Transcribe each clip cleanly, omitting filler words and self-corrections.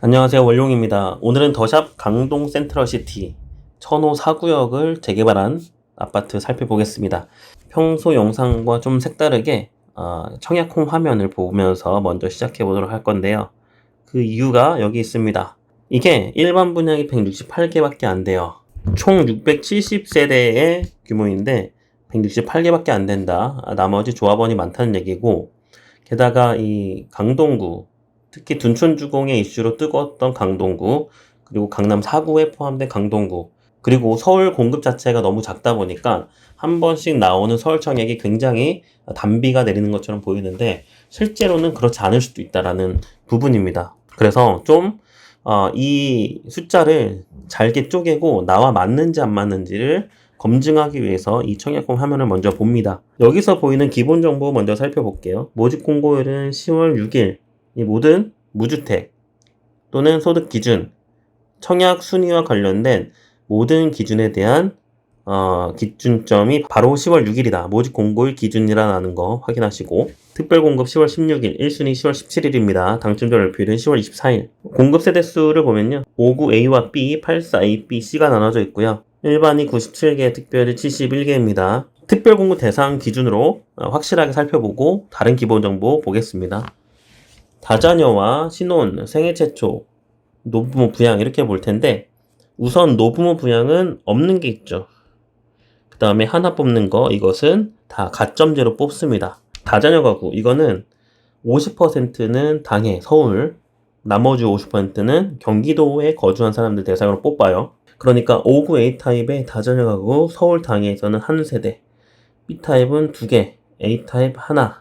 안녕하세요, 원룡입니다. 오늘은 더샵 강동 센트럴시티 천호 4구역을 재개발한 아파트 살펴보겠습니다. 평소 영상과 좀 색다르게 청약홈 화면을 보면서 먼저 시작해 보도록 할 건데요. 그 이유가 여기 있습니다. 이게 일반 분양이 168개밖에 안 돼요. 총 670세대의 규모인데 168개밖에 안 된다. 나머지 조합원이 많다는 얘기고, 게다가 이 강동구, 특히 둔촌주공의 이슈로 뜨거웠던 강동구, 그리고 강남 4구에 포함된 강동구, 그리고 서울 공급 자체가 너무 작다 보니까 한 번씩 나오는 서울 청약이 굉장히 단비가 내리는 것처럼 보이는데 실제로는 그렇지 않을 수도 있다라는 부분입니다. 그래서 이 숫자를 잘게 쪼개고 나와 맞는지 안 맞는지를 검증하기 위해서 이 청약홈 화면을 먼저 봅니다. 여기서 보이는 기본 정보 먼저 살펴볼게요. 모집 공고일은 10월 6일. 이 모든 무주택 또는 소득 기준, 청약 순위와 관련된 모든 기준에 대한 기준점이 바로 10월 6일이다. 모집 공고일 기준이라는 거 확인하시고, 특별공급 10월 16일, 1순위 10월 17일입니다. 당첨자 발표일은 10월 24일. 공급 세대수를 보면요. 59A와 B, 84A, B, C가 나눠져 있고요. 일반이 97개, 특별이 71개입니다. 특별공급 대상 기준으로 확실하게 살펴보고 다른 기본 정보 보겠습니다. 다자녀와 신혼, 생애 최초, 노부모 부양 이렇게 볼 텐데, 우선 노부모 부양은 없는 게 있죠. 그 다음에 하나 뽑는 거, 이것은 다 가점제로 뽑습니다. 다자녀 가구, 이거는 50%는 당해, 서울, 나머지 50%는 경기도에 거주한 사람들 대상으로 뽑아요. 그러니까 59A 타입의 다자녀 가구 서울 당해에서는 한 세대, B 타입은 2개, A 타입 하나,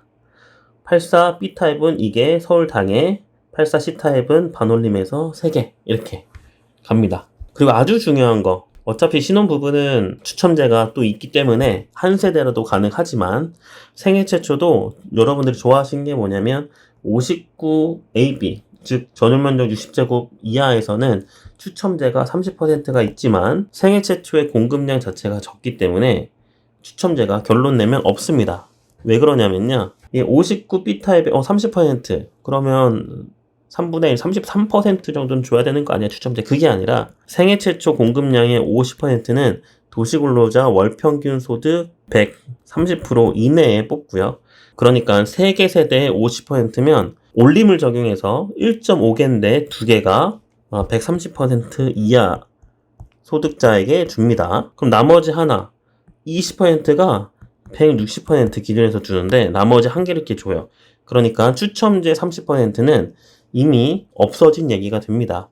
84 B 타입은 이게 서울 당해, 84 C 타입은 반올림에서 3개 이렇게 갑니다. 그리고 아주 중요한 거, 어차피 신혼 부부는 추첨제가 또 있기 때문에 한 세대라도 가능하지만 생애 최초도 여러분들이 좋아하시는 게 뭐냐면 59AB, 즉 전용면적 60제곱 이하에서는 추첨제가 30%가 있지만 생애 최초의 공급량 자체가 적기 때문에 추첨제가 결론 내면 없습니다. 왜 그러냐면요, 이 59B 타입의 30%, 그러면 3분의 1, 33% 정도는 줘야 되는 거 아니야, 추첨제. 그게 아니라 생애 최초 공급량의 50%는 도시근로자 월평균 소득 130% 이내에 뽑고요. 그러니까 3개 세대의 50%면 올림을 적용해서 1.5개인데 2개가 130% 이하 소득자에게 줍니다. 그럼 나머지 하나 20%가 160% 기준에서 주는데 나머지 한 개를 이렇게 줘요. 그러니까 추첨제 30%는 이미 없어진 얘기가 됩니다.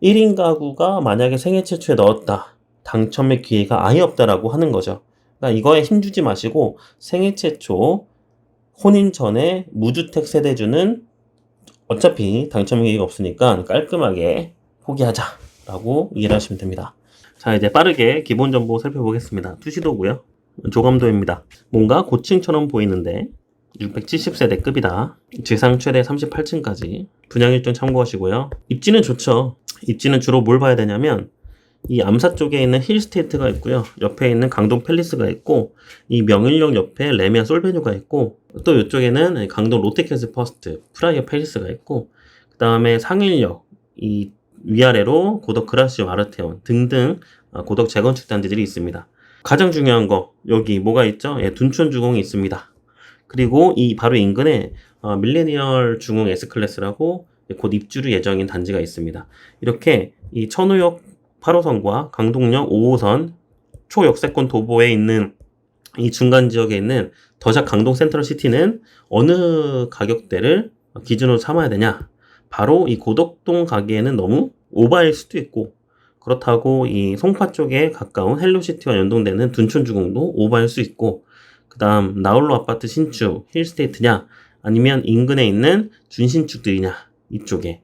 1인 가구가 만약에 생애 최초에 넣었다, 당첨의 기회가 아예 없다라고 하는 거죠. 그러니까 이거에 힘주지 마시고 생애 최초 혼인 전에 무주택 세대주는 어차피 당첨의 기회가 없으니까 깔끔하게 포기하자라고 이해를 하시면 됩니다. 자, 이제 빠르게 기본 정보 살펴보겠습니다. 투시도고요. 조감도입니다. 뭔가 고층처럼 보이는데 670세대 급이다. 지상 최대 38층까지. 분양 일정 참고하시고요. 입지는 좋죠. 입지는 주로 뭘 봐야 되냐면 이 암사 쪽에 있는 힐스테이트가 있고요. 옆에 있는 강동 팰리스가 있고, 이 명일역 옆에 레미안 솔베뉴가 있고, 또 이쪽에는 강동 롯데캐슬 퍼스트, 프라이어 팰리스가 있고, 그 다음에 상일역, 이 위아래로 고덕 그라시오 아르테온 등등 고덕 재건축 단지들이 있습니다. 가장 중요한 거, 여기 뭐가 있죠? 예, 둔촌주공이 있습니다. 그리고 이 바로 인근에 밀레니얼 중흥 S클래스라고 곧 입주를 예정인 단지가 있습니다. 이렇게 이 천호역 8호선과 강동역 5호선 초역세권 도보에 있는 이 중간 지역에 있는 더샵 강동 센트럴시티는 어느 가격대를 기준으로 삼아야 되냐? 바로 이 고덕동 가기에는 너무 오바일 수도 있고, 그렇다고 이 송파 쪽에 가까운 헬로시티와 연동되는 둔촌주공도 오바일 수 있고, 그 다음 나홀로 아파트 신축 힐스테이트냐 아니면 인근에 있는 준신축들이냐, 이쪽에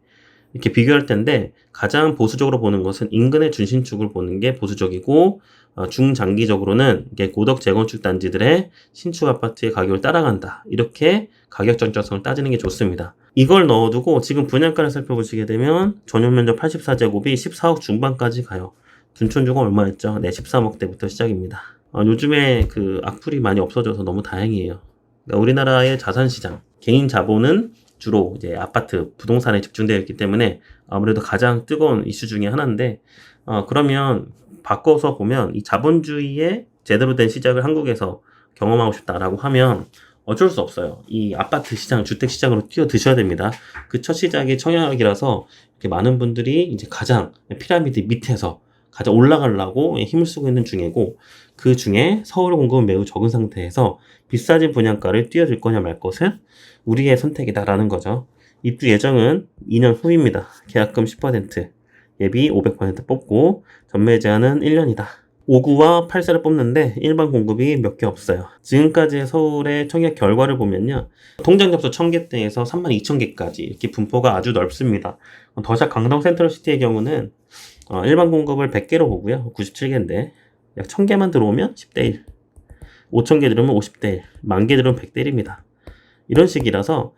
이렇게 비교할 텐데 가장 보수적으로 보는 것은 인근의 준신축을 보는 게 보수적이고, 중장기적으로는 이게 고덕 재건축 단지들의 신축 아파트의 가격을 따라간다, 이렇게 가격 정점성을 따지는 게 좋습니다. 이걸 넣어두고 지금 분양가를 살펴보시게 되면 전용 면적 84제곱이 14억 중반까지 가요. 둔촌주공 얼마였죠? 네, 13억대부터 시작입니다. 요즘에 그 악플이 많이 없어져서 너무 다행이에요. 그러니까 우리나라의 자산시장, 개인 자본은 주로 이제 아파트, 부동산에 집중되어 있기 때문에 아무래도 가장 뜨거운 이슈 중에 하나인데, 그러면 바꿔서 보면 이 자본주의의 제대로 된 시작을 한국에서 경험하고 싶다라고 하면 어쩔 수 없어요. 이 아파트 시장, 주택 시장으로 뛰어드셔야 됩니다. 그 첫 시작이 청약이라서 이렇게 많은 분들이 이제 가장 피라미드 밑에서 가장 올라가려고 힘을 쓰고 있는 중이고, 그 중에 서울 공급은 매우 적은 상태에서 비싸진 분양가를 뛰어들 거냐 말 것은 우리의 선택이다라는 거죠. 입주 예정은 2년 후입니다. 계약금 10%, 예비 500% 뽑고 전매 제한은 1년이다. 5구와 8세를 뽑는데 일반 공급이 몇 개 없어요. 지금까지의 서울의 청약 결과를 보면요, 통장 접수 1000개대에서 32,000개까지 이렇게 분포가 아주 넓습니다. 더샵 강동 센트럴시티의 경우는 일반 공급을 100개로 보고요, 97개인데 약 1000개만 들어오면 10대1, 5000개 들어오면 50대1, 10,000개 들어오면 100대1입니다. 이런 식이라서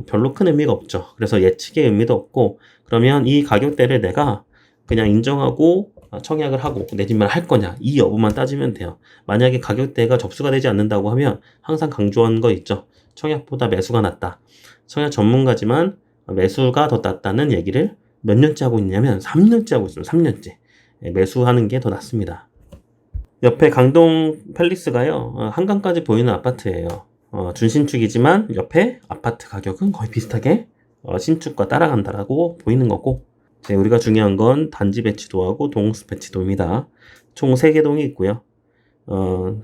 별로 큰 의미가 없죠. 그래서 예측의 의미도 없고, 그러면 이 가격대를 내가 그냥 인정하고 청약을 하고 내 집만 할 거냐, 이 여부만 따지면 돼요. 만약에 가격대가 접수가 되지 않는다고 하면 항상 강조한 거 있죠. 청약보다 매수가 낫다. 청약 전문가지만 매수가 더 낫다는 얘기를 몇 년째 하고 있냐면 3년째 하고 있어요. 3년째. 매수하는 게 더 낫습니다. 옆에 강동 팰리스가요, 한강까지 보이는 아파트예요. 준신축이지만 옆에 아파트 가격은 거의 비슷하게 신축과 따라간다라고 보이는 거고, 우리가 중요한 건 단지 배치도하고 동호수 배치도입니다. 총 3개 동이 있고요.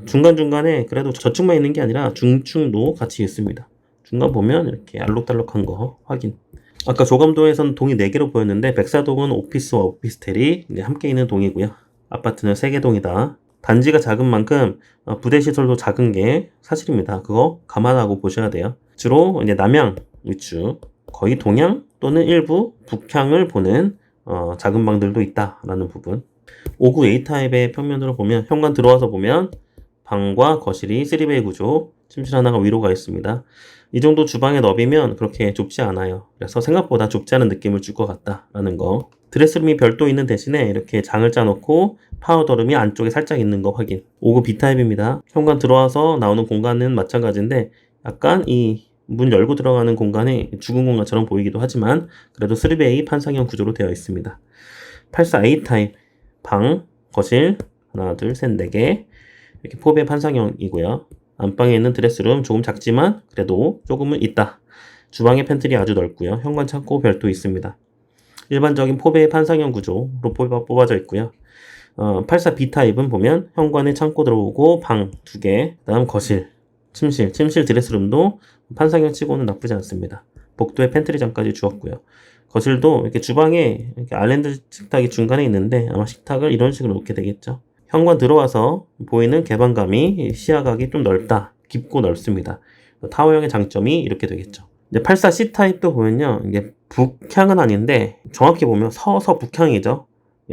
중간중간에 그래도 저축만 있는 게 아니라 중축도 같이 있습니다. 중간 보면 이렇게 알록달록한 거 확인. 아까 조감도에서는 동이 4개로 보였는데 백사동은 오피스와 오피스텔이 함께 있는 동이고요. 아파트는 3개 동이다. 단지가 작은 만큼 부대시설도 작은 게 사실입니다. 그거 감안하고 보셔야 돼요. 주로 이제 남향 위주, 거의 동향 또는 일부 북향을 보는 작은 방들도 있다라는 부분. 5구 A타입의 평면으로 보면, 현관 들어와서 보면 방과 거실이 3베이 구조, 침실 하나가 위로 가 있습니다. 이 정도 주방의 너비면 그렇게 좁지 않아요. 그래서 생각보다 좁지 않은 느낌을 줄 것 같다라는 거. 드레스룸이 별도 있는 대신에 이렇게 장을 짜놓고 파우더룸이 안쪽에 살짝 있는 거 확인. 5구 B타입입니다. 현관 들어와서 나오는 공간은 마찬가지인데 약간 이 문 열고 들어가는 공간이 죽은 공간처럼 보이기도 하지만 그래도 3베이 판상형 구조로 되어 있습니다. 84A 타입 방, 거실 하나, 둘, 셋, 4개 이렇게 4베이 판상형이고요. 안방에 있는 드레스룸 조금 작지만 그래도 조금은 있다. 주방의 팬트리 아주 넓고요. 현관 창고 별도 있습니다. 일반적인 4베이 판상형 구조로 뽑아져 있고요. 84B 타입은 보면 현관에 창고 들어오고 방 2개, 그 다음 거실, 침실 드레스룸도 판상형 치고는 나쁘지 않습니다. 복도에 팬트리장까지 주었고요. 거실도 이렇게 주방에 이렇게 아일랜드 식탁이 중간에 있는데 아마 식탁을 이런 식으로 놓게 되겠죠. 현관 들어와서 보이는 개방감이 시야각이 좀 넓다. 깊고 넓습니다. 타워형의 장점이 이렇게 되겠죠. 이제 84C 타입도 보면요, 이게 북향은 아닌데 정확히 보면 서서 북향이죠.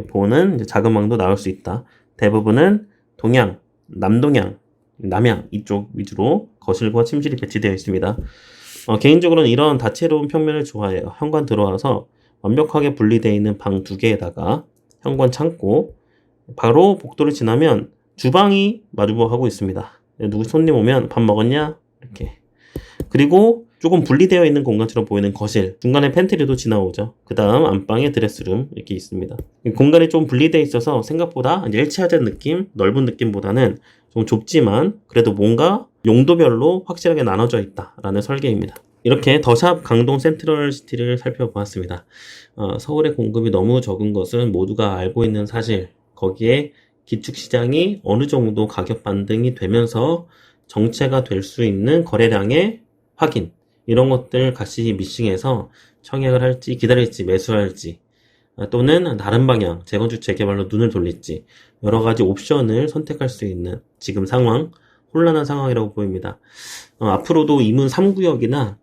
보는 이제 작은 방도 나올 수 있다. 대부분은 동향, 남동향, 남향 이쪽 위주로 거실과 침실이 배치되어 있습니다. 개인적으로는 이런 다채로운 평면을 좋아해요. 현관 들어와서 완벽하게 분리되어 있는 방 2개에다가 현관 창고, 바로 복도를 지나면 주방이 마주보고 있습니다. 누구 손님 오면 밥 먹었냐? 이렇게. 그리고 조금 분리되어 있는 공간처럼 보이는 거실, 중간에 팬트리도 지나오죠. 그 다음 안방에 드레스룸 이렇게 있습니다. 공간이 좀 분리되어 있어서 생각보다 일체화된 느낌, 넓은 느낌보다는 좀 좁지만 그래도 뭔가 용도별로 확실하게 나눠져 있다라는 설계입니다. 이렇게 더샵 강동 센트럴시티를 살펴보았습니다. 서울의 공급이 너무 적은 것은 모두가 알고 있는 사실, 거기에 기축시장이 어느 정도 가격 반등이 되면서 정체가 될 수 있는 거래량의 확인, 이런 것들 같이 미싱해서 청약을 할지 기다릴지 매수할지 또는 다른 방향 재건축 재개발로 눈을 돌릴지 여러 가지 옵션을 선택할 수 있는 지금 상황, 혼란한 상황이라고 보입니다. 앞으로도 이문 3구역이나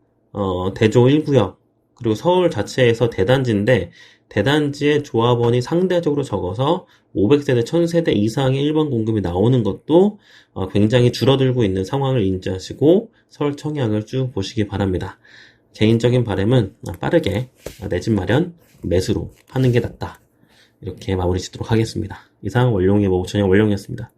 대조 1구역 그리고 서울 자체에서 대단지인데 대단지의 조합원이 상대적으로 적어서 500세대, 1000세대 이상의 일반 공급이 나오는 것도 굉장히 줄어들고 있는 상황을 인지하시고 서울 청약을 쭉 보시기 바랍니다. 개인적인 바람은 빠르게 내 집 마련 매수로 하는 게 낫다. 이렇게 마무리 짓도록 하겠습니다. 이상 원룡의 모부천영 원룡이었습니다.